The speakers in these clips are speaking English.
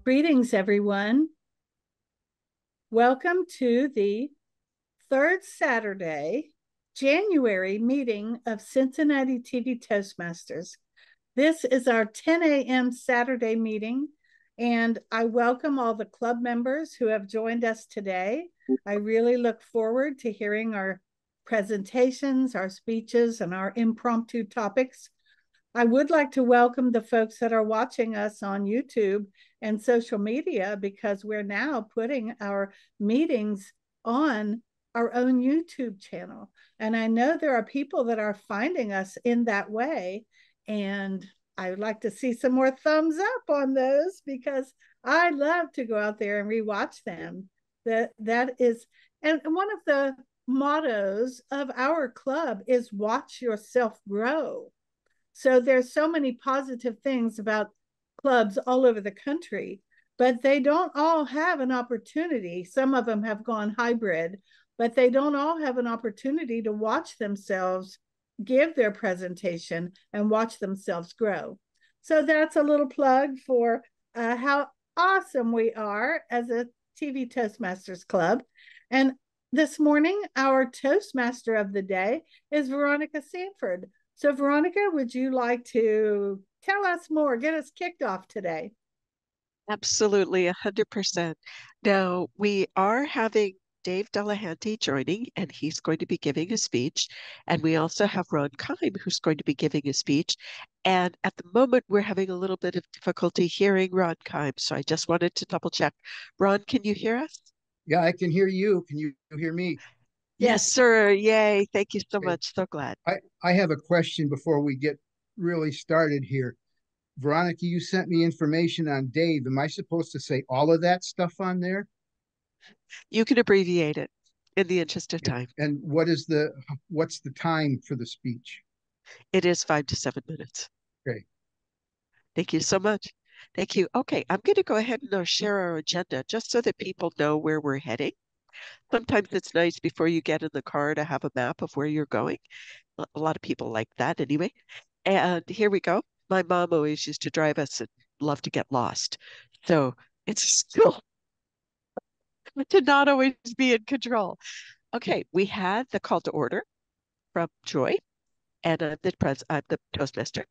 Greetings, everyone. Welcome to the third Saturday, January meeting of Cincinnati TV Toastmasters. This is our 10 a.m. Saturday meeting, and I welcome all the club members who have joined us today. I really look forward to hearing our presentations, our speeches, and our impromptu topics. I would like to welcome the folks that are watching us on YouTube and social media because we're now putting our meetings on our own YouTube channel. And I know there are people that are finding us in that way. And I would like to see some more thumbs up on those because I love to go out there and rewatch them. That is, and one of the mottos of our club is watch yourself grow. So there's so many positive things about clubs all over the country, but they don't all have an opportunity. Some of them have gone hybrid, but they don't all have an opportunity to watch themselves give their presentation and watch themselves grow. So that's a little plug for how awesome we are as a TV Toastmasters Club. And this morning, our Toastmaster of the day is Veronica Sanford. So, Veronica, would you like to tell us more, get us kicked off today? Absolutely, 100%. Now, we are having Dave Delehanty joining, and he's going to be giving a speech. And we also have Ron Keim, who's going to be giving a speech. And at the moment, we're having a little bit of difficulty hearing Ron Keim. So I just wanted to double check. Ron, can you hear us? Yeah, I can hear you. Can you hear me? Yes, Yes. sir. Yay. Thank you so Okay. much. So glad. I have a question before we get really started here. Veronica, you sent me information on Dave. Am I supposed to say all of that stuff on there? You can abbreviate it in the interest of time. And what's the time for the speech? It is 5 to 7 minutes. Okay. Thank you so much. Thank you. Okay, I'm going to go ahead and share our agenda just so that people know where we're heading. Sometimes it's nice before you get in the car to have a map of where you're going. A lot of people like that anyway. And here we go. My mom always used to drive us and love to get lost. So it's a skill to not always be in control. Okay, we had the call to order from Joy, and I'm the Toastmaster.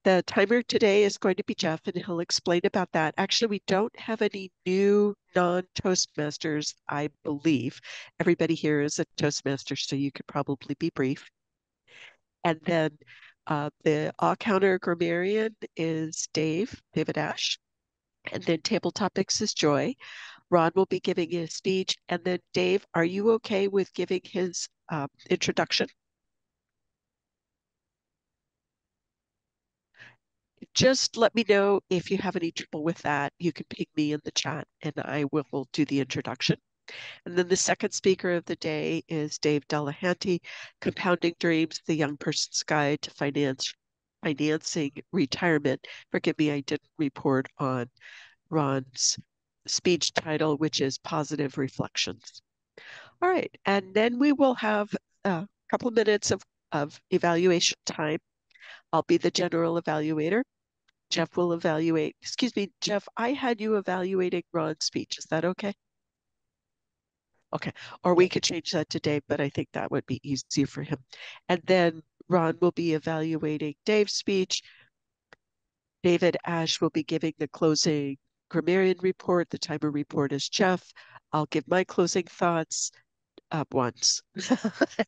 The timer today is going to be Jeff, and he'll explain about that. Actually, we don't have any new non-Toastmasters, I believe. Everybody here is a Toastmaster, so you could probably be brief. And then the all-counter grammarian is David Ash. And then table topics is Joy. Ron will be giving his speech. And then Dave, are you okay with giving his introduction? Just let me know if you have any trouble with that. You can ping me in the chat and I will do the introduction. And then the second speaker of the day is Dave Delehanty, Compounding Dreams, the Young Person's Guide to Financing Retirement. Forgive me, I didn't report on Ron's speech title, which is Positive Reflections. All right, and then we will have a couple of minutes of evaluation time. I'll be the general evaluator. Jeff will evaluate. Excuse me, Jeff, I had you evaluating Ron's speech. Is that okay? Okay. Or we could change that to Dave, but I think that would be easier for him. And then Ron will be evaluating Dave's speech. David Ash will be giving the closing grammarian report. The timer report is Jeff. I'll give my closing thoughts once.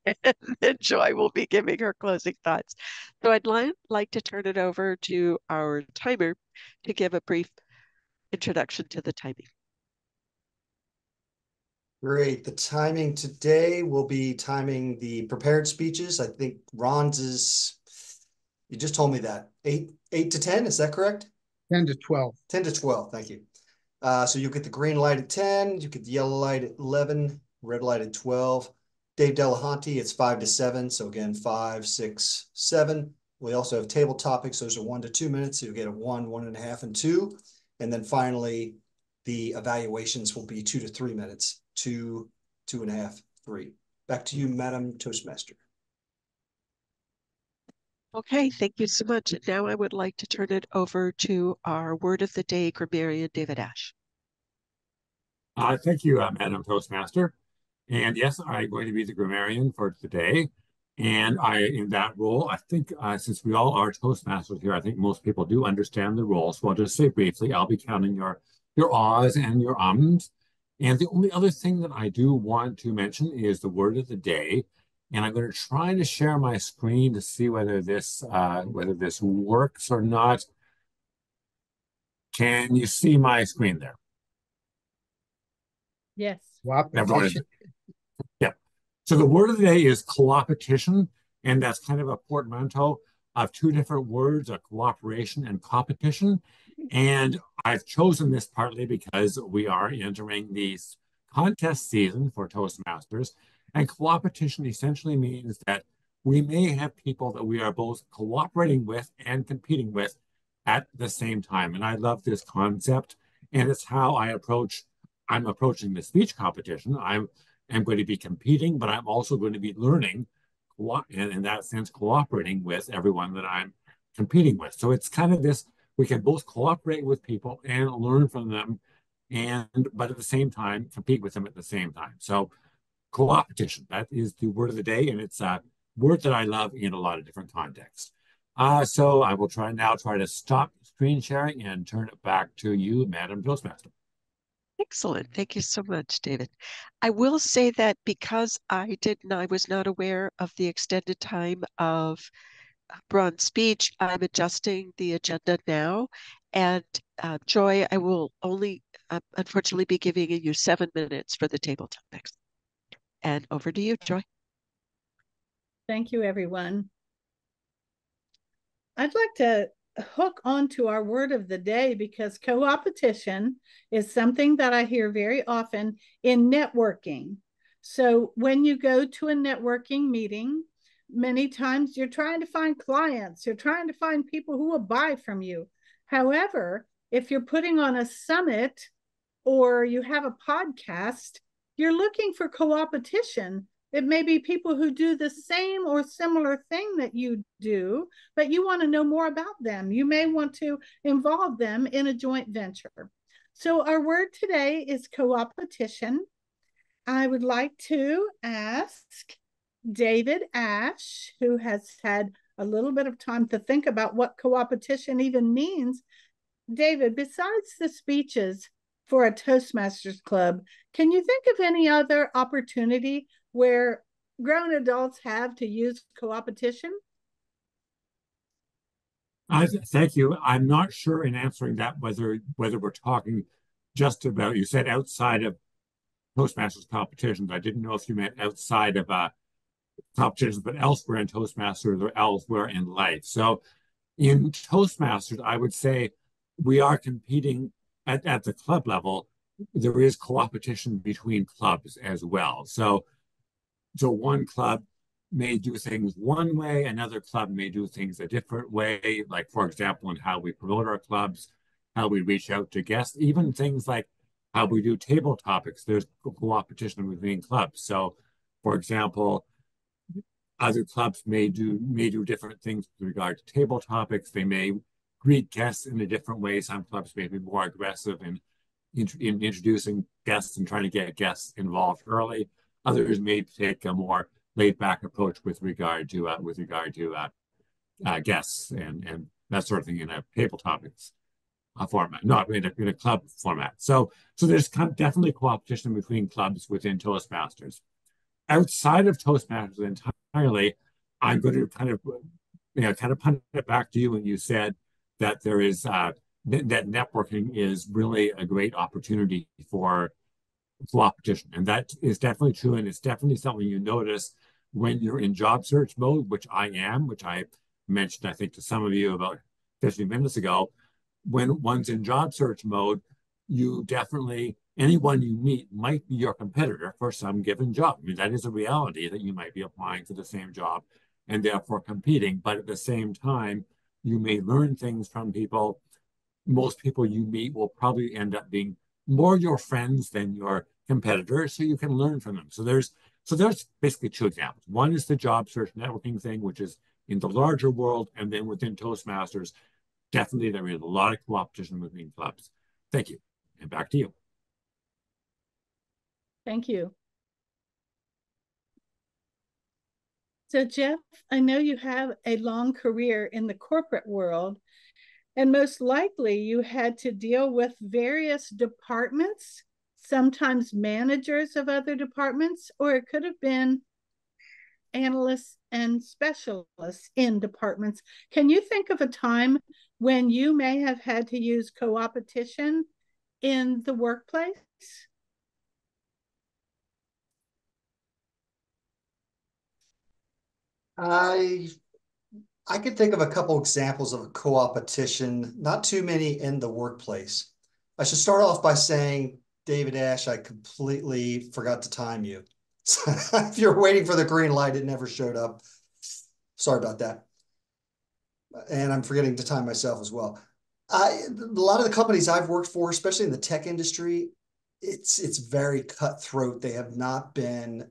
And then Joy will be giving her closing thoughts. So I'd like to turn it over to our timer to give a brief introduction to the timing. Great. The timing today will be timing the prepared speeches. I think Ron's is, you just told me that, 8 to 10, is that correct? 10 to 12. 10 to 12, thank you. So you'll get the green light at 10, you get the yellow light at 11, red light at 12. Dave Delehanty, it's 5 to 7. So again, 5, 6, 7. We also have table topics. Those are 1 to 2 minutes. So you'll get a 1, 1.5, and 2. And then finally, the evaluations will be 2 to 3 minutes. 2, 2.5, 3. Back to you, Madam Toastmaster. Okay, thank you so much. And now I would like to turn it over to our word of the day, grammarian David Ash. Thank you, Madam Toastmaster. And yes, I'm going to be the grammarian for today. And in that role, I think since we all are Toastmasters here, I think most people do understand the role. So I'll just say briefly, I'll be counting your ahs and your ums. And the only other thing that I do want to mention is the word of the day. And I'm going to try to share my screen to see whether this works or not. Can you see my screen there? Yes. Everyone is, yeah. So the word of the day is coopetition, and that's kind of a portmanteau of two different words, a cooperation and competition. And I've chosen this partly because we are entering the contest season for Toastmasters, and coopetition essentially means that we may have people that we are both cooperating with and competing with at the same time. And I love this concept, and it's how I'm approaching the speech competition. I'm going to be competing, but I'm also going to be learning, and in that sense, cooperating with everyone that I'm competing with. So it's kind of this, we can both cooperate with people and learn from them, but at the same time, compete with them at the same time. So coopetition, that is the word of the day, and it's a word that I love in a lot of different contexts. So I will try to stop screen sharing and turn it back to you, Madam Toastmaster. Excellent. Thank you so much, David. I will say that because I was not aware of the extended time of Braun's speech, I'm adjusting the agenda now. And Joy, I will only unfortunately be giving you 7 minutes for the table topics. And over to you, Joy. Thank you, everyone. I'd like to hook onto our word of the day because coopetition is something that I hear very often in networking. So when you go to a networking meeting, many times you're trying to find clients, you're trying to find people who will buy from you. However, if you're putting on a summit or you have a podcast, you're looking for coopetition. It may be people who do the same or similar thing that you do, but you want to know more about them. You may want to involve them in a joint venture. So our word today is coopetition. I would like to ask David Ash, who has had a little bit of time to think about what coopetition even means. David, besides the speeches for a Toastmasters club, can you think of any other opportunity where grown adults have to use coopetition? Thank you. I'm not sure in answering that whether we're talking just about, you said outside of Toastmasters competitions. I didn't know if you meant outside of competitions, but elsewhere in Toastmasters or elsewhere in life. So in Toastmasters, I would say we are competing at the club level. There is coopetition between clubs as well. So one club may do things one way, another club may do things a different way, like, for example, in how we promote our clubs, how we reach out to guests, even things like how we do table topics. There's coopetition between clubs. So, for example, other clubs may do different things with regard to table topics. They may greet guests in a different way. Some clubs may be more aggressive in introducing guests and trying to get guests involved early. Others may take a more laid-back approach with regard to guests and that sort of thing in a table topics format, not in a club format. So there's definitely coopetition between clubs within Toastmasters. Outside of Toastmasters entirely, I'm going to kind of punt it back to you when you said that there is that networking is really a great opportunity for coopetition, and that is definitely true, and it's definitely something you notice when you're in job search mode, which I mentioned, I think, to some of you about 50 minutes ago. When one's in job search mode, you definitely, anyone you meet might be your competitor for some given job. I mean, that is a reality, that you might be applying for the same job and therefore competing. But at the same time, you may learn things from people. Most people you meet will probably end up being more your friends than your competitors, so you can learn from them. So there's basically two examples. One is the job search networking thing, which is in the larger world, and then within Toastmasters, definitely there is a lot of competition between clubs. Thank you. And back to you. Thank you. So, Jeff, I know you have a long career in the corporate world, and most likely you had to deal with various departments, sometimes managers of other departments, or it could have been analysts and specialists in departments. Can you think of a time when you may have had to use co-opetition in the workplace? I could think of a couple examples of a co-opetition, not too many in the workplace. I should start off by saying, David Ash, I completely forgot to time you. If you're waiting for the green light, it never showed up. Sorry about that. And I'm forgetting to time myself as well. A lot of the companies I've worked for, especially in the tech industry, it's very cutthroat. They have not been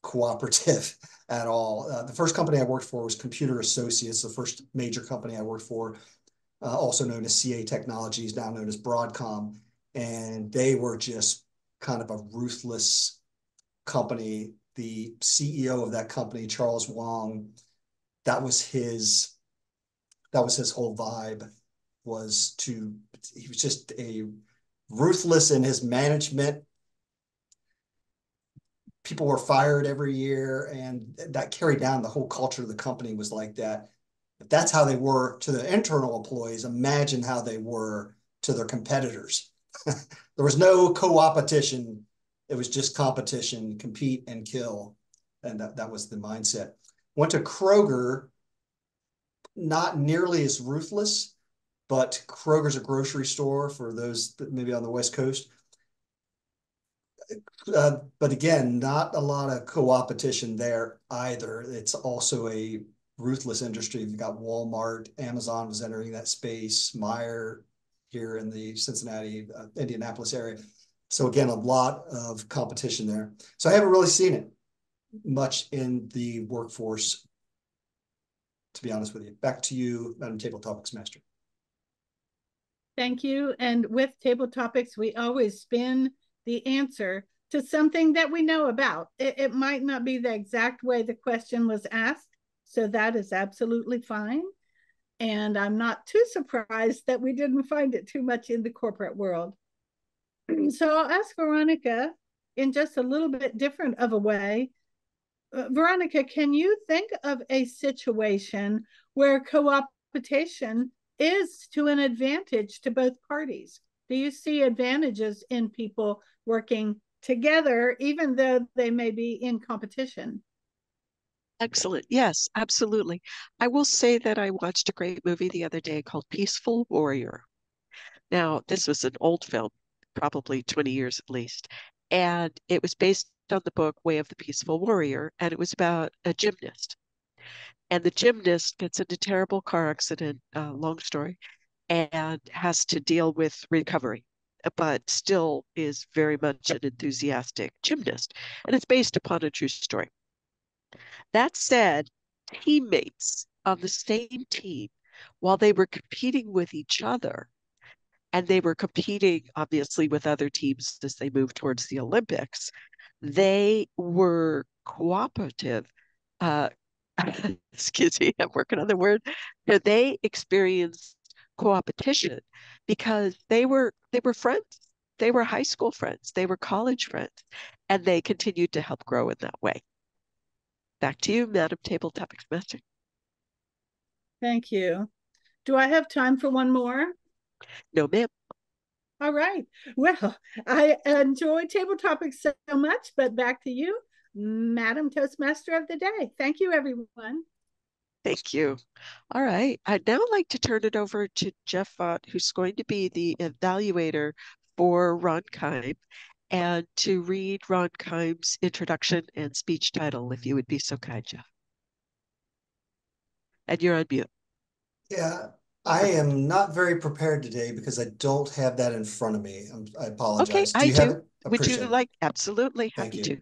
cooperative at all. The first company I worked for was Computer Associates, the first major company I worked for, also known as CA Technologies, now known as Broadcom. And they were just kind of a ruthless company. The CEO of that company, Charles Wang, that was his whole vibe, he was just a ruthless in his management. People were fired every year, and that carried down the whole culture of the company was like that. If that's how they were to the internal employees, imagine how they were to their competitors. There was no co-opetition. It was just competition, compete and kill. And that was the mindset. Went to Kroger, not nearly as ruthless, but Kroger's a grocery store for those that maybe on the West Coast. But again, not a lot of co-opetition there either. It's also a ruthless industry. You've got Walmart, Amazon was entering that space, Meijer here in the Cincinnati, Indianapolis area. So again, a lot of competition there. So I haven't really seen it much in the workforce, to be honest with you. Back to you, Madam Table Topics Master. Thank you. And with Table Topics, we always spin the answer to something that we know about. It might not be the exact way the question was asked, so that is absolutely fine. And I'm not too surprised that we didn't find it too much in the corporate world. So I'll ask Veronica in just a little bit different of a way. Veronica, can you think of a situation where co-opetition is to an advantage to both parties? Do you see advantages in people working together, even though they may be in competition? Excellent. Yes, absolutely. I will say that I watched a great movie the other day called Peaceful Warrior. Now, this was an old film, probably 20 years at least, and it was based on the book Way of the Peaceful Warrior, and it was about a gymnast. And the gymnast gets into a terrible car accident, long story, and has to deal with recovery, but still is very much an enthusiastic gymnast. And it's based upon a true story. That said, teammates on the same team, while they were competing with each other, and they were competing obviously with other teams as they moved towards the Olympics, they were cooperative. Excuse me, I'm working on the word. They experienced coopetition because they were friends. They were high school friends. They were college friends, and they continued to help grow in that way. Back to you, Madam Table Topics Master. Thank you. Do I have time for one more? No, ma'am. All right. Well, I enjoy Table Topics so much, but back to you, Madam Toastmaster of the Day. Thank you, everyone. Thank you. All right. I'd now like to turn it over to Jeff Vaught, who's going to be the evaluator for Ron Keim, and to read Ron Keim's introduction and speech title, if you would be so kind, Jeff. And you're on mute. Yeah, I am not very prepared today because I don't have that in front of me. I apologize. Okay, Do you have it? Would you like? Absolutely. Happy to.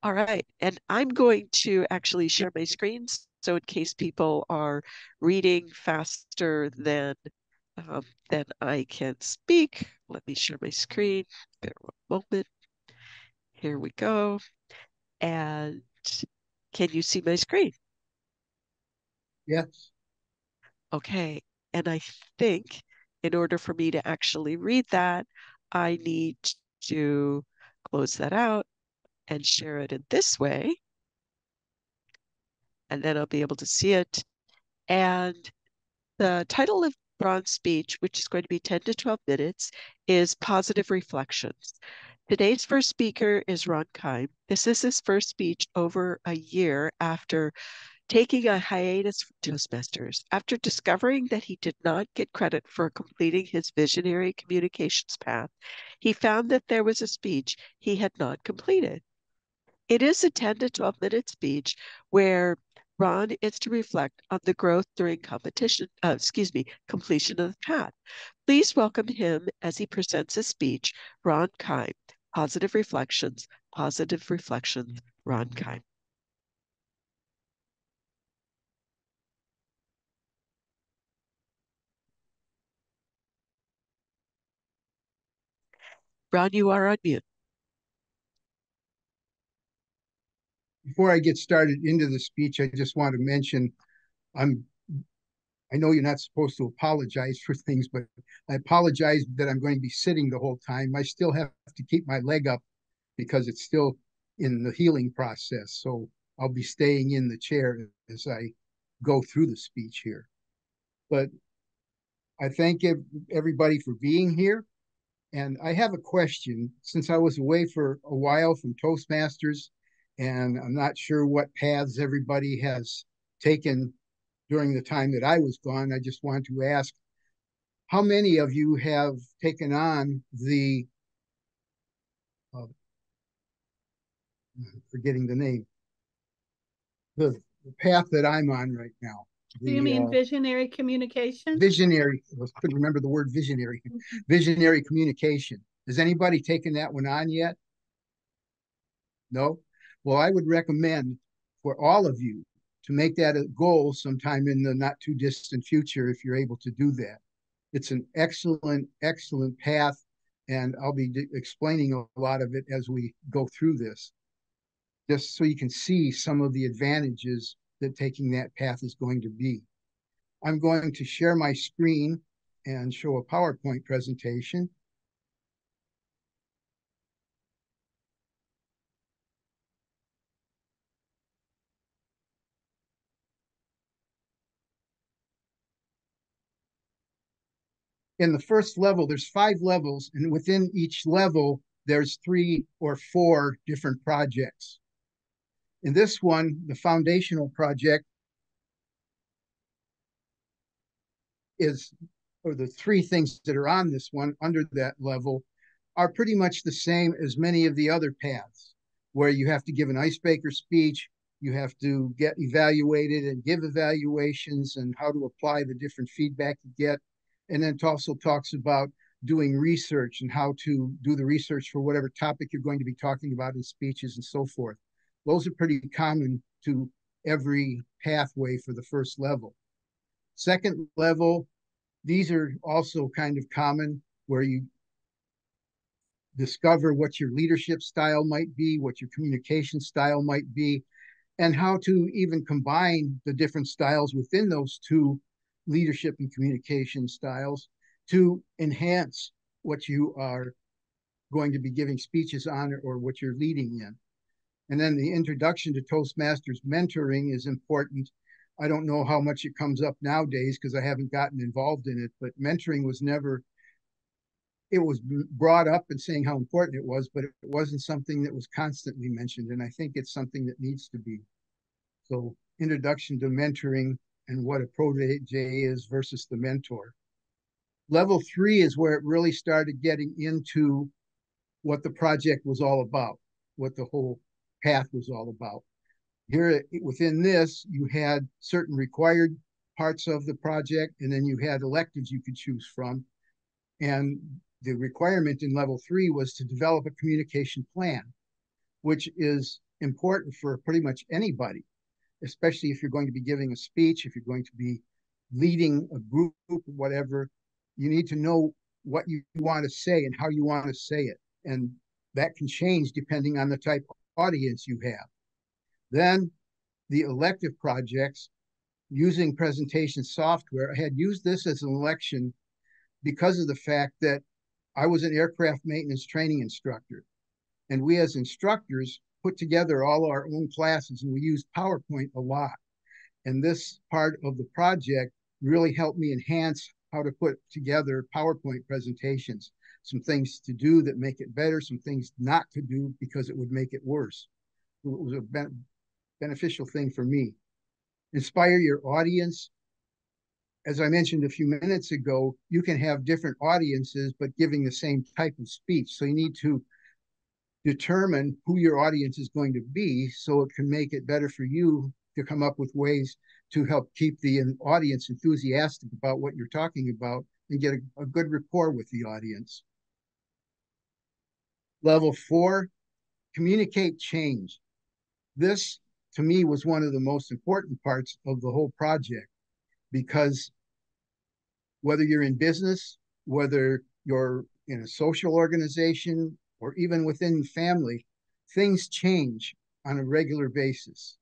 All right. And I'm going to actually share my screens So in case people are reading faster than I can speak, let me share my screen. Bear one moment. Here we go. And can you see my screen? Yes. Okay. And I think in order for me to actually read that, I need to close that out and share it in this way. And then I'll be able to see it. And the title of Ron's speech, which is going to be 10 to 12 minutes, is Positive Reflections. Today's first speaker is Ron Keim. This is his first speech over a year after taking a hiatus from Toastmasters. After discovering that he did not get credit for completing his visionary communications path, he found that there was a speech he had not completed. It is a 10 to 12-minute speech where Ron is to reflect on the growth during completion of the path. Please welcome him as he presents his speech, Ron Keim. Positive Reflections, Ron Keim. Ron, you are on mute. Before I get started into the speech, I just want to mention I know you're not supposed to apologize for things, but I apologize that I'm going to be sitting the whole time. I still have to keep my leg up because it's still in the healing process. So I'll be staying in the chair as I go through the speech here. But I thank everybody for being here. And I have a question. Since I was away for a while from Toastmasters, and I'm not sure what paths everybody has taken during the time that I was gone, I just want to ask, how many of you have taken on the, forgetting the name, the path that I'm on right now? Do you mean visionary communication? Visionary, I couldn't remember the word visionary. Visionary communication. Has anybody taken that one on yet? No? Well, I would recommend for all of you to make that a goal sometime in the not too distant future if you're able to do that. It's an excellent, excellent path, and I'll be explaining a lot of it as we go through this, just so you can see some of the advantages that taking that path is going to be. I'm going to share my screen and show a PowerPoint presentation. In the first level, there's 5 levels, and within each level, there's 3 or 4 different projects. In this one, the foundational project is, or the 3 things that are on this one under that level are pretty much the same as many of the other paths, where you have to give an icebreaker speech, you have to get evaluated and give evaluations and how to apply the different feedback you get. And then it also talks about doing research and how to do the research for whatever topic you're going to be talking about in speeches and so forth. Those are pretty common to every pathway for the first level. Second level, these are also kind of common, where you discover what your leadership style might be, what your communication style might be, and how to even combine the different styles within those 2 leadership and communication styles to enhance what you are going to be giving speeches on or what you're leading in. And then the introduction to Toastmasters mentoring is important. I don't know how much it comes up nowadays because I haven't gotten involved in it, but mentoring was never, it was brought up and saying how important it was, but it wasn't something that was constantly mentioned. And I think it's something that needs to be. So introduction to mentoring and what a protege is versus the mentor. Level 3 is where it really started getting into what the project was all about, what the whole path was all about. Here within this, you had certain required parts of the project, and then you had electives you could choose from. And the requirement in level 3 was to develop a communication plan, which is important for pretty much anybody. especially if you're going to be giving a speech, if you're going to be leading a group, whatever, you need to know what you want to say and how you want to say it. And that can change depending on the type of audience you have. Then the elective projects, using presentation software. I had used this as an election because of the fact that I was an aircraft maintenance training instructor. And we as instructors put together all our own classes, and we used PowerPoint a lot. And this part of the project really helped me enhance how to put together PowerPoint presentations. Some things to do that make it better, some things not to do because it would make it worse. It was a beneficial thing for me. Inspire your audience. As I mentioned a few minutes ago, you can have different audiences, but giving the same type of speech. So you need to determine who your audience is going to be so it can make it better for you to come up with ways to help keep the audience enthusiastic about what you're talking about and get a good rapport with the audience. Level 4, communicate change. This, to me, was one of the most important parts of the whole project, because whether you're in business, whether you're in a social organization, or even within family, things change on a regular basis.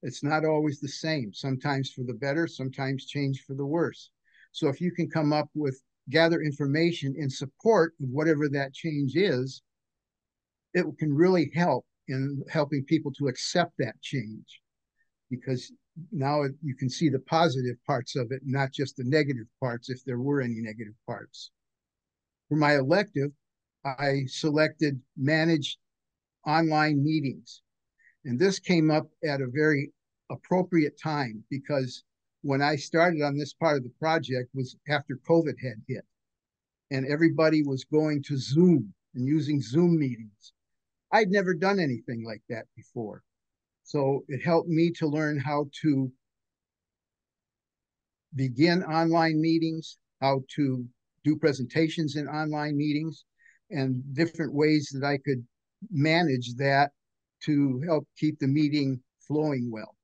It's not always the same, sometimes for the better, sometimes change for the worse. So if you can come up with, gather information in support of whatever that change is, it can really help in helping people to accept that change, because now you can see the positive parts of it, not just the negative parts, if there were any negative parts. For my elective, I selected manage online meetings. And this came up at a very appropriate time, because when I started on this part of the project was after COVID had hit, and everybody was going to Zoom and using Zoom meetings. I'd never done anything like that before. So it helped me to learn how to begin online meetings, how to do presentations in online meetings, and different ways that I could manage that to help keep the meeting flowing well.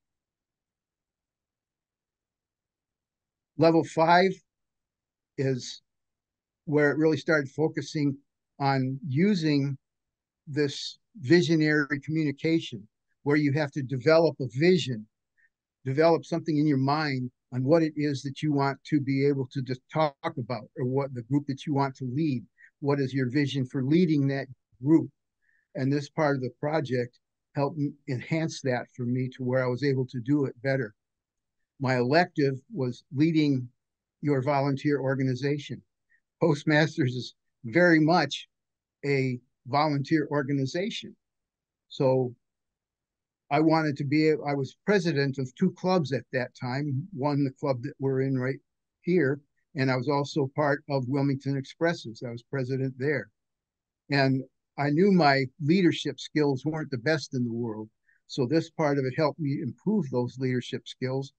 Level 5 is where it really started focusing on using this visionary communication, where you have to develop a vision, develop something in your mind on what it is that you want to be able to just talk about, or what the group that you want to lead. What is your vision for leading that group? And this part of the project helped enhance that for me to where I was able to do it better. My elective was leading your volunteer organization. Toastmasters is very much a volunteer organization. So I wanted to be, I was president of 2 clubs at that time. One, the club that we're in right here, and I was also part of Wilmington Expresses. I was president there. And I knew my leadership skills weren't the best in the world. So this part of it helped me improve those leadership skills.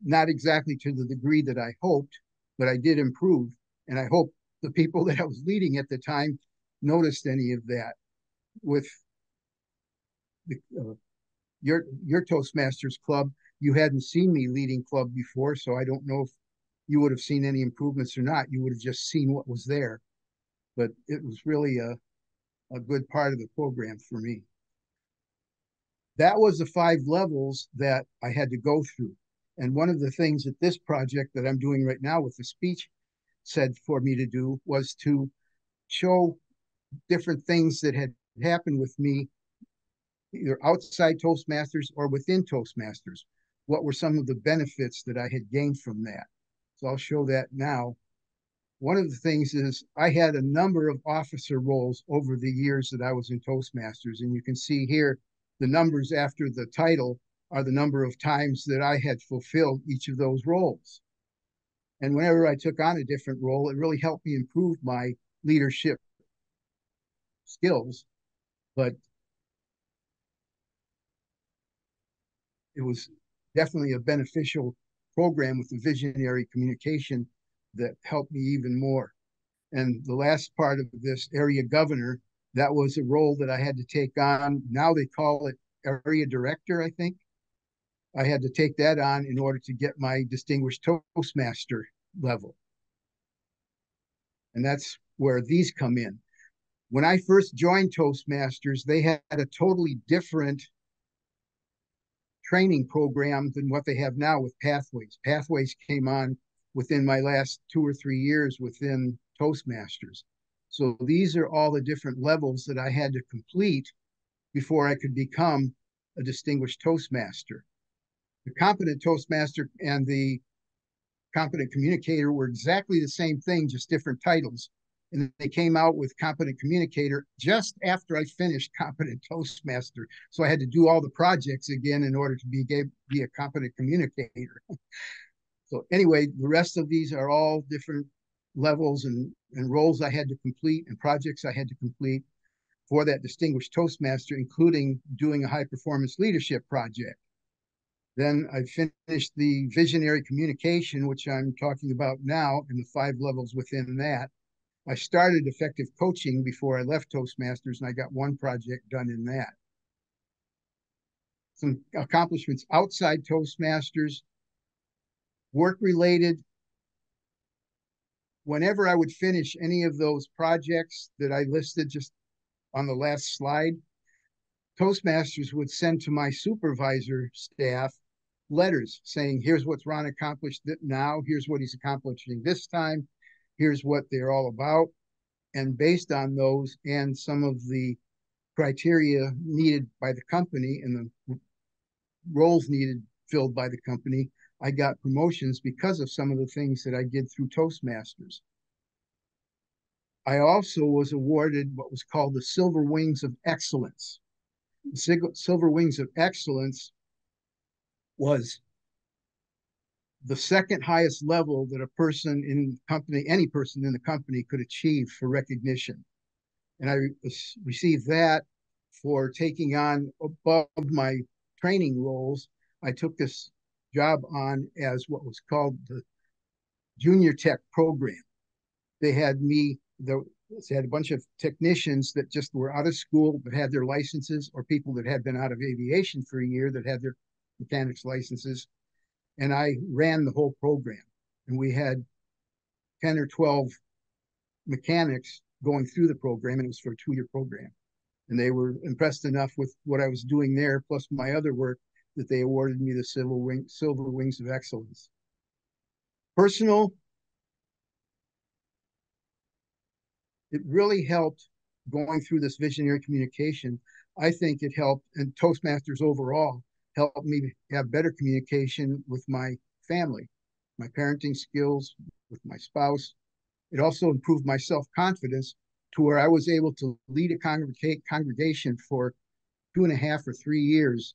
Not exactly to the degree that I hoped, but I did improve. And I hope the people that I was leading at the time noticed any of that. With the, your Toastmasters club, you hadn't seen me leading club before, so I don't know if you would have seen any improvements or not. You would have just seen what was there. But it was really a good part of the program for me. That was the 5 levels that I had to go through. And one of the things that this project that I'm doing right now with the speech said for me to do was to show different things that had happened with me, either outside Toastmasters or within Toastmasters. What were some of the benefits that I had gained from that? So I'll show that now. One of the things is I had a number of officer roles over the years that I was in Toastmasters. And you can see here, the numbers after the title are the number of times that I had fulfilled each of those roles. And whenever I took on a different role, it really helped me improve my leadership skills. But it was definitely a beneficial program with the visionary communication that helped me even more. And the last part of this, area governor, that was a role that I had to take on. Now they call it area director, I think. I had to take that on in order to get my distinguished Toastmaster level. And that's where these come in. When I first joined Toastmasters, they had a totally different training program than what they have now with Pathways. Pathways came on within my last 2 or 3 years within Toastmasters. So these are all the different levels that I had to complete before I could become a distinguished Toastmaster. The competent Toastmaster and the competent communicator were exactly the same thing, just different titles. And they came out with competent communicator just after I finished competent Toastmaster. So I had to do all the projects again in order to be a competent communicator. So anyway, the rest of these are all different levels and roles I had to complete and projects I had to complete for that distinguished Toastmaster, including doing a high performance leadership project. Then I finished the visionary communication, which I'm talking about now, and the 5 levels within that. I started effective coaching before I left Toastmasters, and I got 1 project done in that. Some accomplishments outside Toastmasters, work-related. Whenever I would finish any of those projects that I listed just on the last slide, Toastmasters would send to my supervisor staff letters saying, here's what Ron accomplished now, here's what he's accomplishing this time, here's what they're all about. And based on those and some of the criteria needed by the company and the roles needed filled by the company, I got promotions because of some of the things that I did through Toastmasters. I also was awarded what was called the Silver Wings of Excellence. The Silver Wings of Excellence was the second highest level that a person in the company, any person in the company, could achieve for recognition. And I received that for taking on above my training roles. I took this job on as what was called the Junior Tech program. They had me, they had a bunch of technicians that just were out of school but had their licenses, or people that had been out of aviation for a year that had their mechanics licenses. And I ran the whole program. And we had 10 or 12 mechanics going through the program, and it was for a 2-year program. And they were impressed enough with what I was doing there, plus my other work, that they awarded me the Silver Wings of Excellence. Personal, it really helped going through this visionary communication. I think it helped, and Toastmasters overall helped me have better communication with my family, my parenting skills, with my spouse. It also improved my self-confidence to where I was able to lead a congregation for 2.5 or 3 years.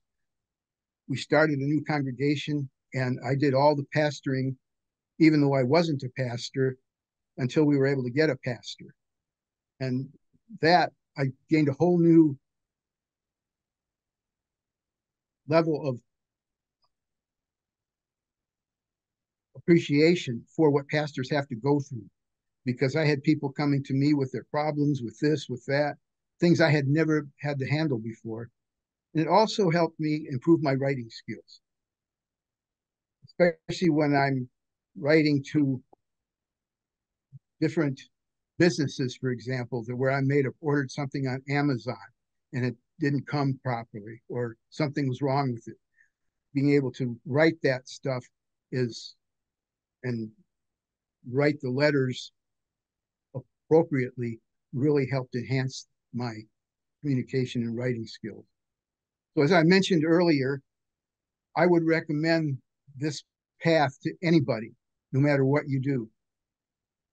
We started a new congregation, and I did all the pastoring, even though I wasn't a pastor, until we were able to get a pastor. And that, I gained a whole new level of appreciation for what pastors have to go through, because I had people coming to me with their problems, with this, with that, things I had never had to handle before. And it also helped me improve my writing skills, especially when I'm writing to different businesses, for example, that where I ordered something on Amazon and it didn't come properly, or something was wrong with it. Being able to write that stuff and write the letters appropriately really helped enhance my communication and writing skills. So as I mentioned earlier, I would recommend this path to anybody, no matter what you do.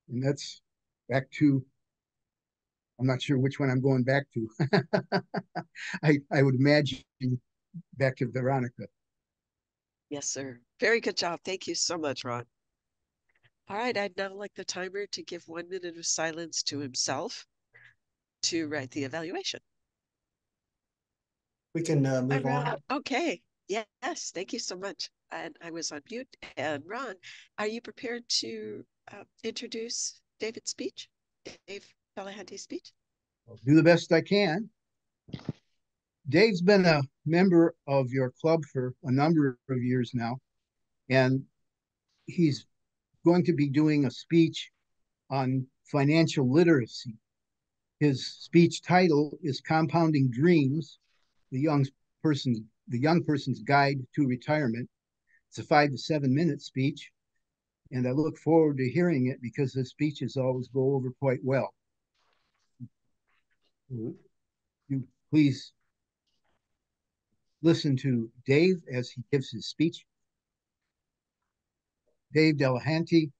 And that's back to, I'm not sure which one I'm going back to. I would imagine back to Veronica. Yes, sir. Very good job. Thank you so much, Ron. All right, I'd now like the timer to give 1 minute of silence to himself to write the evaluation. We can move on. Okay. Yes, thank you so much. And I was on mute. And Ron, are you prepared to introduce David's speech? Dave Delehanty's speech? I'll do the best I can. Dave's been a member of your club for a number of years now, and he's going to be doing a speech on financial literacy. His speech title is Compounding Dreams, the young person's guide to retirement. It's a 5 to 7 minute speech, and I look forward to hearing it because the speeches always go over quite well. You please listen to Dave as he gives his speech. Dave Delehanty,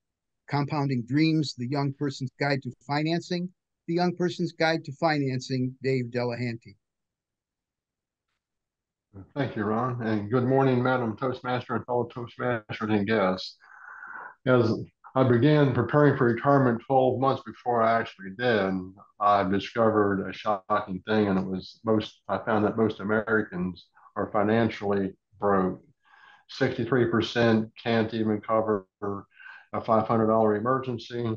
Compounding Dreams, the Young Person's Guide to Financing. The Young Person's Guide to Financing, Dave Delehanty. Thank you, Ron, and good morning, Madam Toastmaster and fellow Toastmasters and guests. As I began preparing for retirement 12 months before I actually did, I discovered a shocking thing, and I found that most Americans are financially broke. 63% can't even cover a $500 emergency.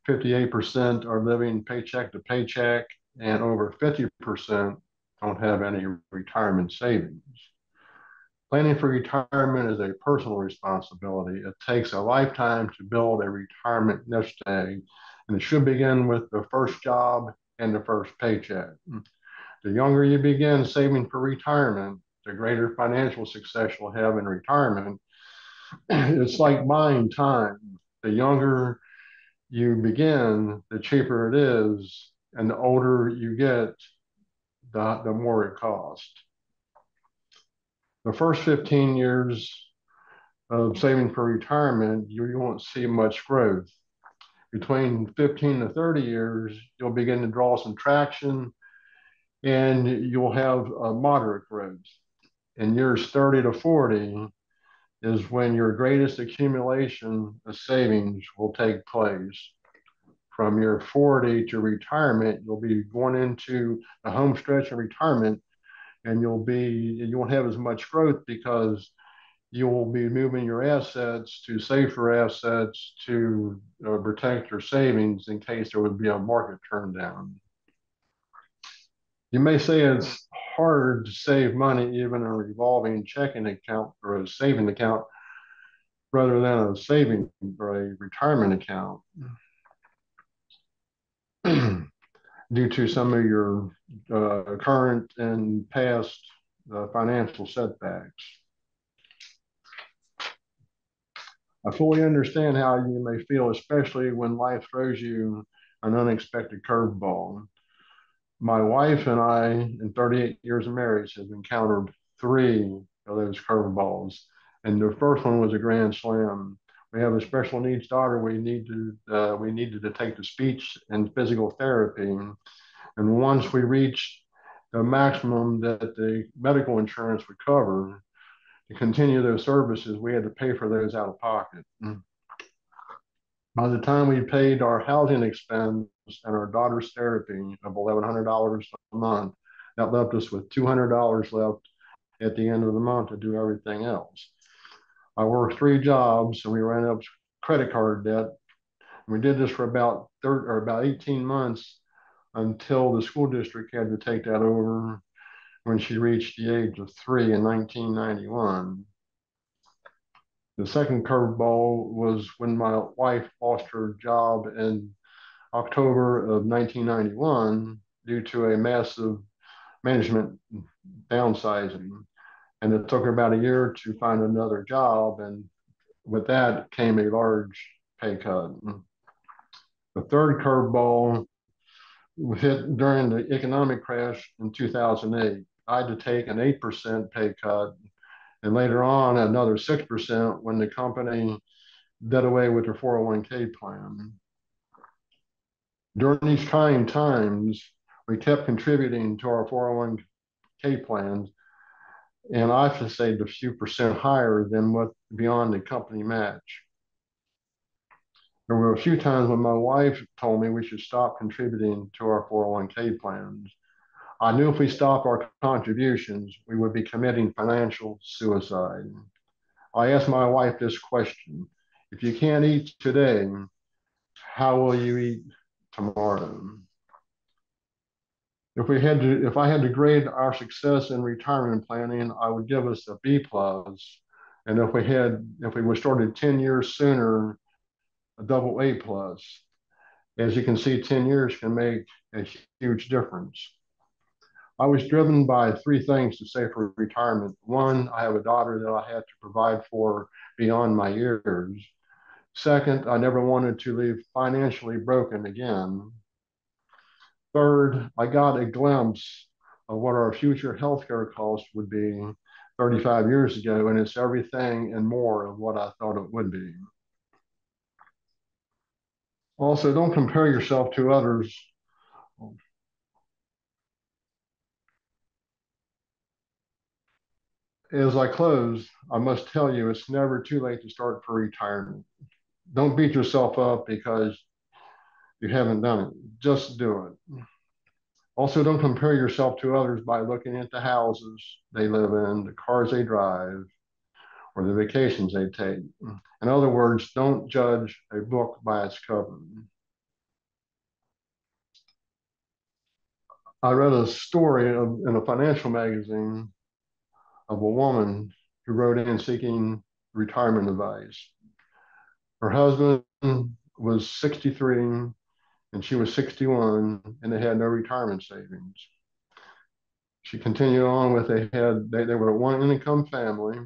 58% are living paycheck to paycheck, and over 50% don't have any retirement savings. Planning for retirement is a personal responsibility. It takes a lifetime to build a retirement nest egg, and it should begin with the first job and the first paycheck. The younger you begin saving for retirement, the greater financial success you'll have in retirement. It's like buying time. The younger you begin, the cheaper it is, and the older you get, the more it costs. The first 15 years of saving for retirement, you won't see much growth. Between 15 to 30 years, you'll begin to draw some traction and you'll have a moderate growth. In years 30 to 40 is when your greatest accumulation of savings will take place. From year 40 to retirement, you'll be going into the home stretch of retirement, and you won't have as much growth because you will be moving your assets to safer assets to protect your savings in case there would be a market turn down. You may say it's hard to save money even in a revolving checking account or a saving account rather than a saving or a retirement account due to some of your current and past financial setbacks. I fully understand how you may feel, especially when life throws you an unexpected curveball. My wife and I, in 38 years of marriage, have encountered 3 of those curveballs, and the first one was a grand slam. We have a special needs daughter. We needed to take to speech and physical therapy, and once we reached the maximum that the medical insurance would cover, to continue those services, we had to pay for those out of pocket. By the time we paid our housing expense and our daughter's therapy of $1,100 a month, that left us with $200 left at the end of the month to do everything else. I worked 3 jobs and we ran up credit card debt. We did this for about 18 months until the school district had to take that over when she reached the age of 3 in 1991. The second curveball was when my wife lost her job in October of 1991 due to a massive management downsizing. And it took her about a year to find another job. And with that came a large pay cut. The third curveball hit during the economic crash in 2008. I had to take an 8% pay cut, and later on another 6% when the company did away with their 401k plan. During these trying times, we kept contributing to our 401k plans, and I have to say a few percent higher than what beyond the company match. There were a few times when my wife told me we should stop contributing to our 401k plans. I knew if we stopped our contributions, we would be committing financial suicide. I asked my wife this question: if you can't eat today, how will you eat tomorrow? If I had to grade our success in retirement planning, I would give us a B plus. And if we were started 10 years sooner, a double A plus. As you can see, 10 years can make a huge difference. I was driven by three things to save for retirement. One, I have a daughter that I had to provide for beyond my years. Second, I never wanted to leave financially broken again. Third, I got a glimpse of what our future healthcare costs would be 35 years ago, and it's everything and more of what I thought it would be. Also, don't compare yourself to others. As I close, I must tell you, it's never too late to start for retirement. Don't beat yourself up because you haven't done it. Just do it. Also, don't compare yourself to others by looking at the houses they live in, the cars they drive, or the vacations they take. In other words, don't judge a book by its cover. I read a story in a financial magazine of a woman who wrote in seeking retirement advice. Her husband was 63 and she was 61, and they had no retirement savings. She continued on with they were a one income family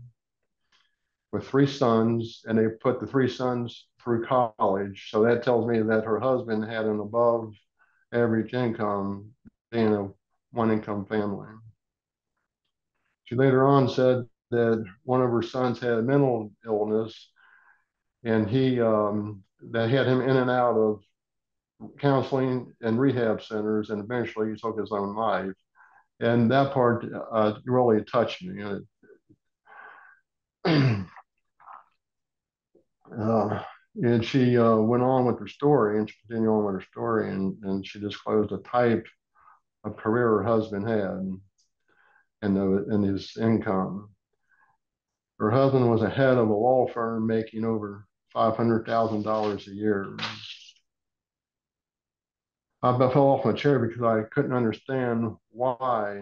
with three sons, and they put the three sons through college. So that tells me that her husband had an above average income, being a one income family. She later on said that one of her sons had a mental illness, and that had him in and out of counseling and rehab centers, and eventually he took his own life. And that part really touched me. And she went on with her story, and she continued on with her story, and she disclosed the type of career her husband had and his income. Her husband was a head of a law firm making over $500,000 a year. I fell off my chair because I couldn't understand why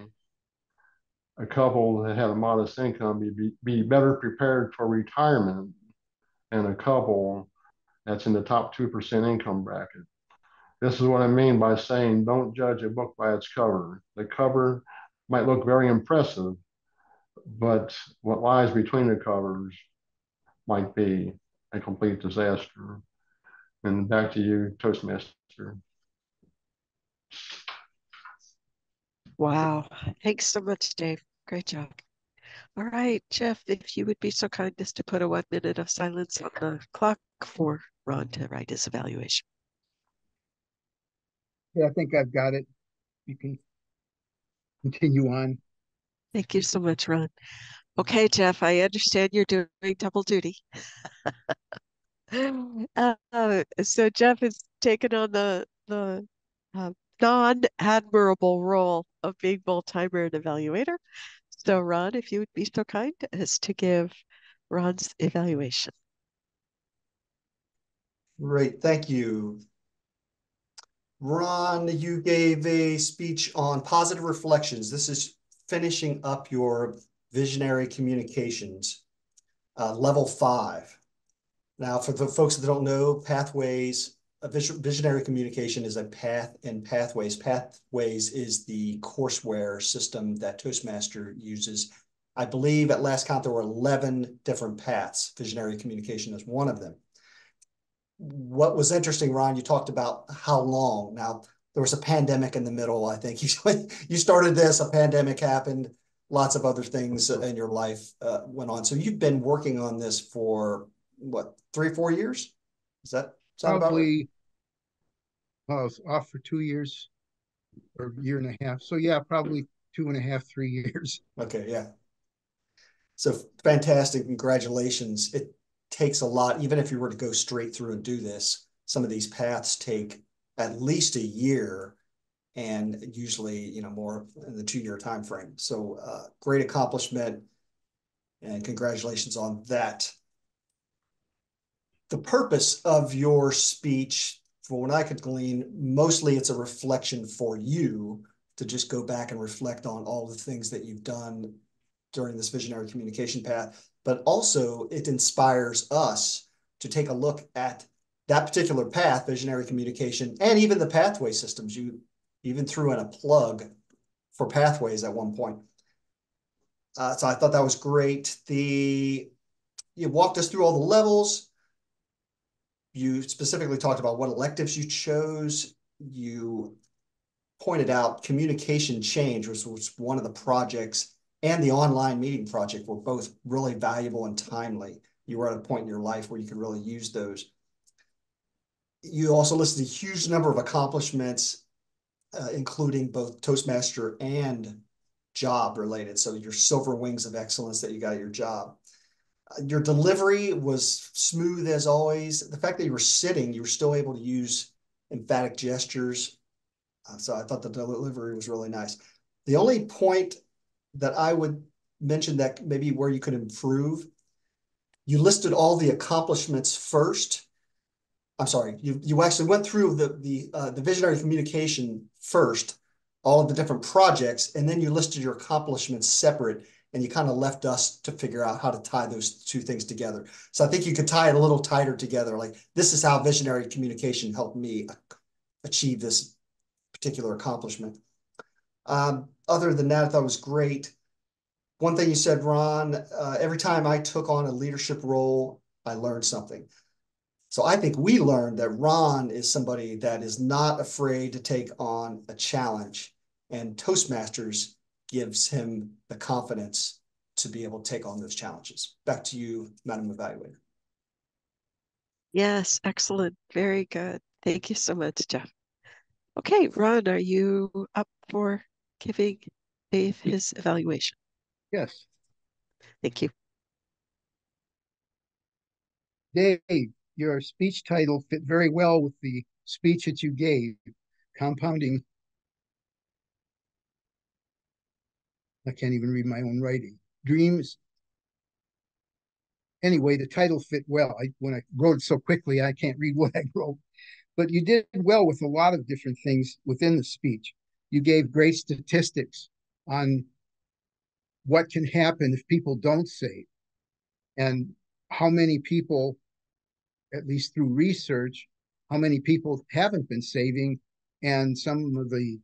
a couple that had a modest income be better prepared for retirement than a couple that's in the top 2% income bracket. This is what I mean by saying don't judge a book by its cover. The cover might look very impressive, but what lies between the covers might be a complete disaster. And back to you, Toastmaster. Wow. Thanks so much, Dave. Great job. All right, Jeff, if you would be so kind as to put a 1 minute of silence on the clock for Ron to write his evaluation. Yeah, I think I've got it. You can continue on. Thank you so much, Ron. Okay, Jeff, I understand you're doing double duty. So Jeff has taken on the non-admirable role of being both timer and evaluator. So Ron, if you would be so kind as to give Ron's evaluation. Great, thank you. Ron, you gave a speech on positive reflections. This is finishing up your visionary communications, level 5. Now, for the folks that don't know, pathways, visionary communication is a path and pathways. Pathways is the courseware system that Toastmaster uses. I believe at last count, there were 11 different paths. Visionary communication is one of them. What was interesting, Ron, you talked about how long. Now, there was a pandemic in the middle, I think. You started this, a pandemic happened, lots of other things in your life went on. So you've been working on this for, what, 3 or 4 years? Does that sound Probably, about right? I was off for 2 years or a year and a half. So yeah, probably 2.5, 3 years. Okay, yeah. So fantastic, congratulations. It takes a lot, even if you were to go straight through and do this, some of these paths take at least a year and usually, more in the 2-year time frame. So great accomplishment and congratulations on that. The purpose of your speech, from what I could glean, mostly it's a reflection for you to just go back and reflect on all the things that you've done during this visionary communication path, but also it inspires us to take a look at that particular path, visionary communication, and even the pathway systems. You even threw in a plug for pathways at one point. So I thought that was great. You walked us through all the levels. You specifically talked about what electives you chose. You pointed out communication change, which was one of the projects, and the online meeting project were both really valuable and timely. You were at a point in your life where you could really use those. You also listed a huge number of accomplishments, including both Toastmaster and job related. So your silver wings of excellence that you got at your job. Your delivery was smooth as always. The fact that you were sitting, you were still able to use emphatic gestures. So I thought the delivery was really nice. The only point that I would mention that maybe where you could improve, you listed all the accomplishments first. I'm sorry, you actually went through the visionary communication first, all of the different projects, and then you listed your accomplishments separate, and you kind of left us to figure out how to tie those two things together. So I think you could tie it a little tighter together. Like, this is how visionary communication helped me achieve this particular accomplishment. Other than that, I thought it was great. One thing you said, Ron, every time I took on a leadership role, I learned something. So I think we learned that Ron is somebody that is not afraid to take on a challenge, and Toastmasters gives him the confidence to be able to take on those challenges. Back to you, Madam Evaluator. Yes, excellent. Very good. Thank you so much, Jeff. Okay, Ron, are you up for giving Dave his evaluation? Yes. Thank you. Dave, your speech title fit very well with the speech that you gave, compounding. I can't even read my own writing. Dreams. Anyway, the title fit well. When I wrote it so quickly, I can't read what I wrote. But you did well with a lot of different things within the speech. You gave great statistics on what can happen if people don't save, and how many people, at least through research, how many people haven't been saving, and some of the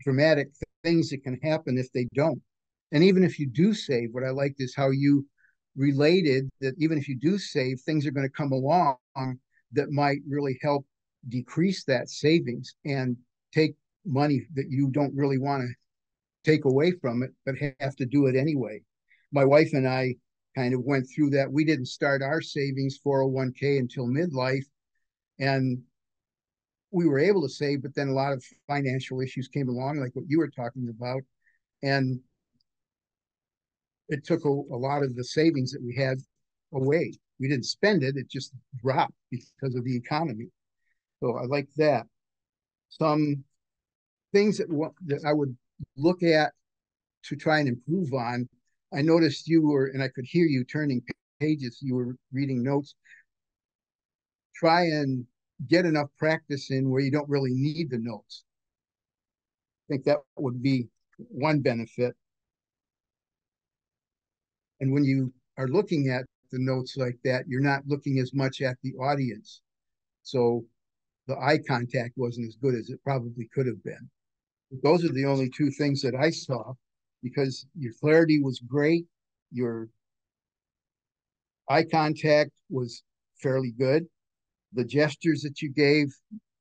dramatic things that can happen if they don't. And even if you do save, what I liked is how you related that even if you do save, things are going to come along that might really help decrease that savings and take money that you don't really want to take away from it, but have to do it anyway. My wife and I kind of went through that. We didn't start our savings 401k until midlife, and we were able to save, but then a lot of financial issues came along, like what you were talking about, and it took a lot of the savings that we had away. We didn't spend it, it just dropped because of the economy. So I like that. Some things that I would look at to try and improve on. I noticed you were, and I could hear you turning pages, you were reading notes. Try and get enough practice in where you don't really need the notes. I think that would be one benefit. And when you are looking at the notes like that, you're not looking as much at the audience. So the eye contact wasn't as good as it probably could have been. But those are the only two things that I saw, because your clarity was great. Your eye contact was fairly good. The gestures that you gave,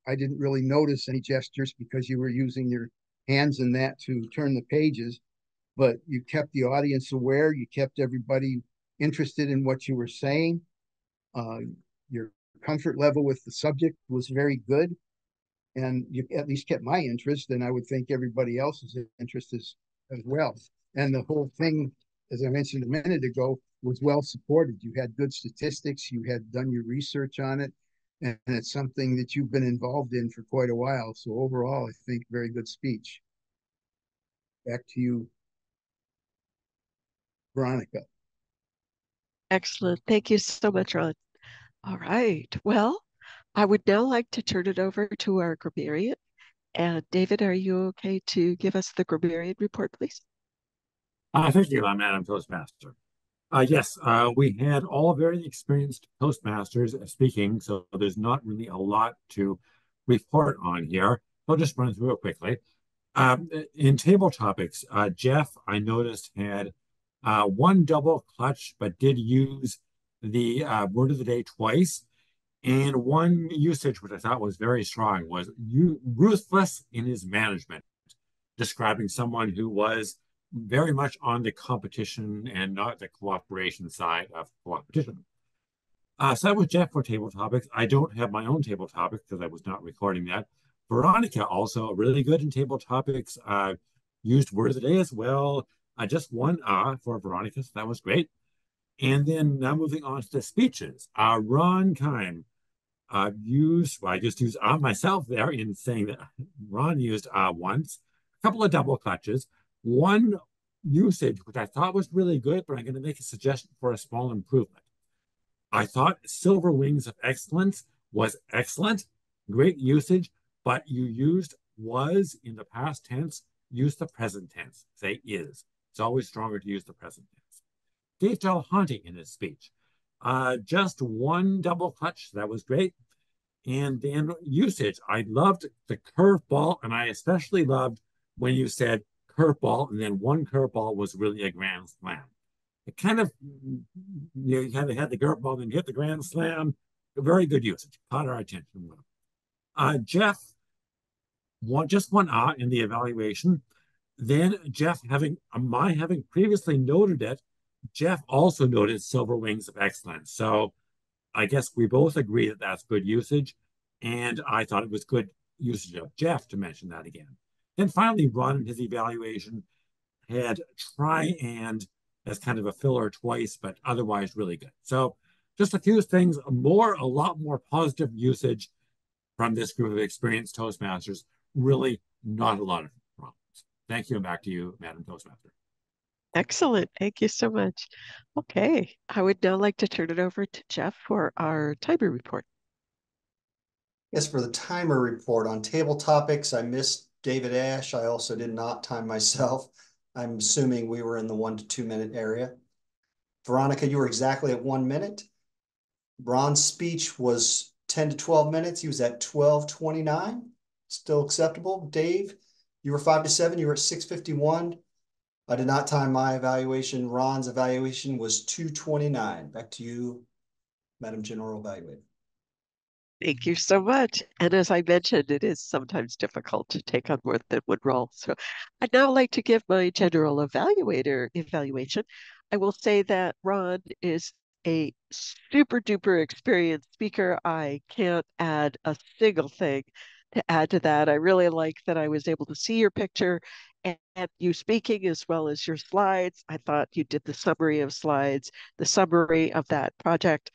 I didn't really notice any gestures because you were using your hands in that to turn the pages, but you kept the audience aware. You kept everybody interested in what you were saying. Your comfort level with the subject was very good, and you at least kept my interest, and I would think everybody else's interest as well. And the whole thing, as I mentioned a minute ago, was well supported. You had good statistics, you had done your research on it, and it's something that you've been involved in for quite a while. So overall, I think very good speech. Back to you, Veronica. Excellent. Thank you so much, Ron. All right. Well, I would now like to turn it over to our grammarian, And David, are you okay to give us the grammarian report, please? Thank you, Madam Toastmaster. Yes, we had all very experienced Toastmasters speaking, so there's not really a lot to report on here. I'll just run through it quickly. In table topics, Jeff, I noticed, had one double clutch, but did use the word of the day twice. And one usage, which I thought was very strong, was ruthless in his management, describing someone who was very much on the competition and not the cooperation side of competition. So that was Jeff for table topics. I don't have my own table topic because I was not recording that. Veronica, also really good in table topics, used word of the day as well. Just one for Veronica, so that was great. And then now moving on to the speeches. Ron Keim I just used myself there in saying that Ron used once, a couple of double clutches, one usage, which I thought was really good, but I'm going to make a suggestion for a small improvement. I thought Silver Wings of Excellence was excellent, great usage, but you used was in the past tense, use the present tense, say is. It's always stronger to use the present tense. Dave Delehanty in his speech, just one double clutch, that was great. And then usage, I loved the curveball, and I especially loved when you said curveball, and then one curveball was really a grand slam. It kind of, you kind of had the curveball, then hit the grand slam. Very good usage, caught our attention. Jeff, just one in the evaluation. Then Jeff, having previously noted it, Jeff also noted Silver Wings of Excellence. So I guess we both agree that that's good usage. And I thought it was good usage of Jeff to mention that again. Then finally, Ron in his evaluation had try and as kind of a filler twice, but otherwise really good. So just a few things, a lot more positive usage from this group of experienced Toastmasters. Really not a lot of problems. Thank you, and back to you, Madam Toastmaster. Excellent. Thank you so much. Okay, I would now like to turn it over to Jeff for our timer report. Yes, for the timer report on table topics, I missed David Ash. I also did not time myself. I'm assuming we were in the 1 to 2 minute area. Veronica, you were exactly at 1 minute. Ron's speech was 10 to 12 minutes. He was at 12:29. Still acceptable. Dave, you were 5 to 7. You were at 6:51. I did not time my evaluation. Ron's evaluation was 2:29. Back to you, Madam General Evaluator. Thank you so much. And as I mentioned, it is sometimes difficult to take on more than one role. So I'd now like to give my general evaluator evaluation. I will say that Ron is a super duper experienced speaker. I can't add a single thing to add to that. I really like that I was able to see your picture and you speaking as well as your slides. I thought you did the summary of slides, the summary of that project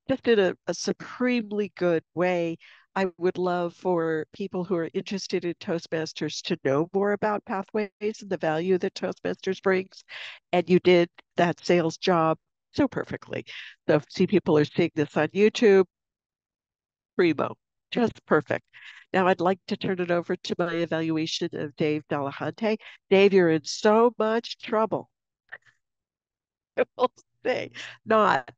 just in a supremely good way. I would love for people who are interested in Toastmasters to know more about pathways and the value that Toastmasters brings. And you did that sales job so perfectly. So if people are seeing this on YouTube, primo, just perfect. Now I'd like to turn it over to my evaluation of Dave Delehanty. Dave, you're in so much trouble. I will say, not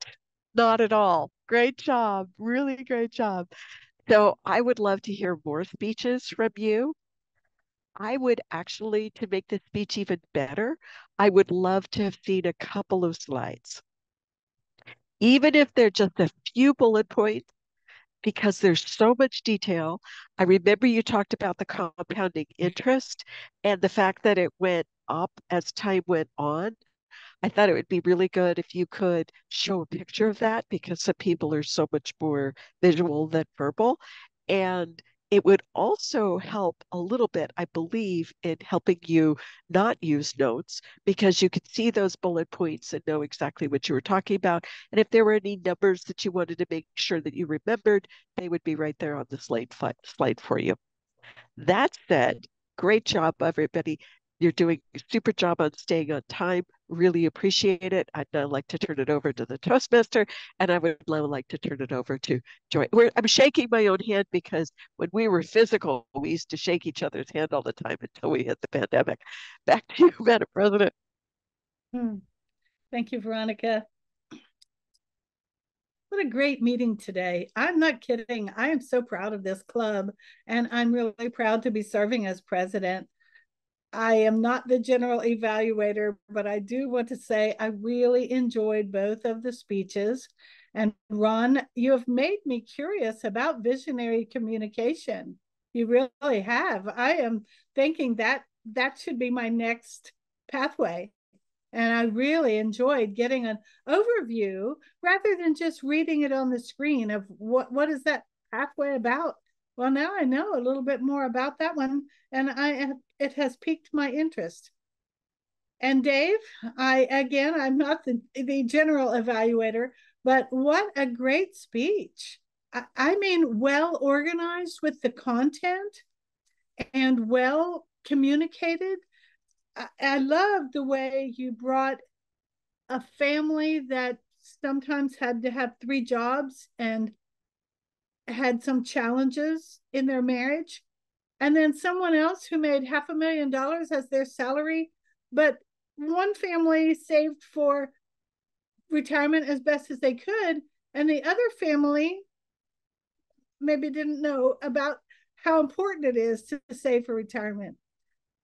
at all. Great job. Really great job. So I would love to hear more speeches from you. I would actually, to make this speech even better, I would love to have seen a couple of slides, even if they're just a few bullet points, because there's so much detail. I remember you talked about the compounding interest and the fact that it went up as time went on. I thought it would be really good if you could show a picture of that because some people are so much more visual than verbal. And it would also help a little bit, I believe, in helping you not use notes because you could see those bullet points and know exactly what you were talking about. And if there were any numbers that you wanted to make sure that you remembered, they would be right there on the slide for you. That said, great job, everybody. You're doing a super job on staying on time. Really appreciate it. I'd now like to turn it over to the Toastmaster, and I would now like to turn it over to Joy. I'm shaking my own hand because when we were physical, we used to shake each other's hand all the time until we hit the pandemic. Back to you, Madam President. Thank you, Veronica. What a great meeting today. I'm not kidding. I am so proud of this club, and I'm really proud to be serving as president. I am not the general evaluator, but I do want to say I really enjoyed both of the speeches. And Ron, you have made me curious about visionary communication. You really have. I am thinking that that should be my next pathway. And I really enjoyed getting an overview rather than just reading it on the screen of what is that pathway about. Well, now I know a little bit more about that one, and it has piqued my interest. And Dave, I'm not the general evaluator, but what a great speech. I mean, well organized with the content and well communicated. I love the way you brought a family that sometimes had to have 3 jobs and had some challenges in their marriage, and then someone else who made $500,000 as their salary, but one family saved for retirement as best as they could, and the other family maybe didn't know about how important it is to save for retirement.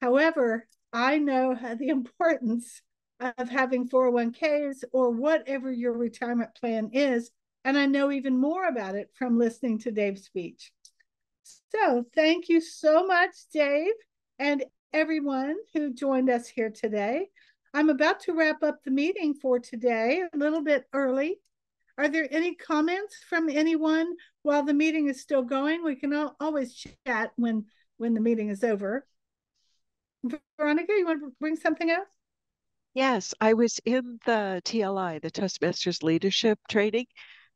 However, I know the importance of having 401ks or whatever your retirement plan is, and I know even more about it from listening to Dave's speech. So thank you so much, Dave, and everyone who joined us here today. I'm about to wrap up the meeting for today a little bit early. Are there any comments from anyone while the meeting is still going? We can always chat when the meeting is over. Veronica, you want to bring something up? Yes, I was in the TLI, the Toastmasters Leadership Training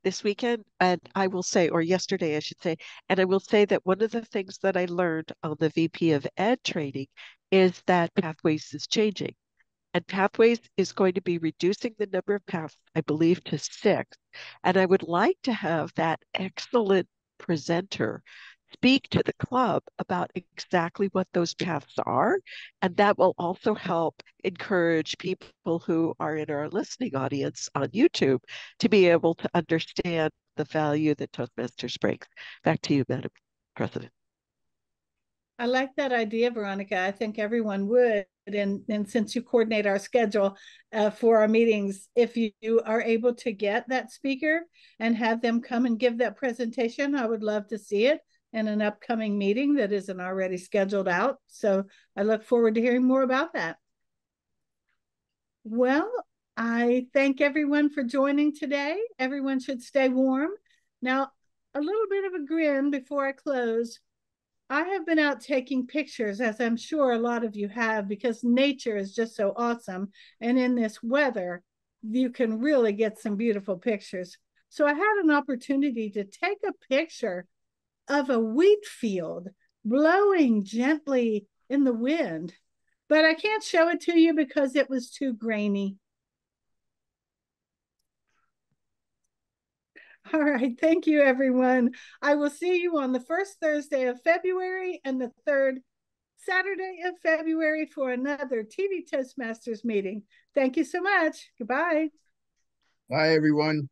this weekend, and I will say, or yesterday, I should say, and I will say that one of the things that I learned on the VP of Ed training is that Pathways is changing. And Pathways is going to be reducing the number of paths, I believe, to 6. And I would like to have that excellent presenter speak to the club about exactly what those paths are. And that will also help encourage people who are in our listening audience on YouTube to be able to understand the value that Toastmasters brings. Back to you, Madam President. I like that idea, Veronica. I think everyone would. And since you coordinate our schedule for our meetings, if you are able to get that speaker and have them come and give that presentation, I would love to see it in an upcoming meeting that isn't already scheduled out. So I look forward to hearing more about that. Well, I thank everyone for joining today. Everyone should stay warm. Now, a little bit of a grin before I close. I have been out taking pictures, as I'm sure a lot of you have, because nature is just so awesome. And in this weather, you can really get some beautiful pictures. So I had an opportunity to take a picture of a wheat field blowing gently in the wind, but I can't show it to you because it was too grainy. All right, thank you, everyone. I will see you on the first Thursday of February and the third Saturday of February for another TV Toastmasters meeting. Thank you so much. Goodbye. Bye, everyone.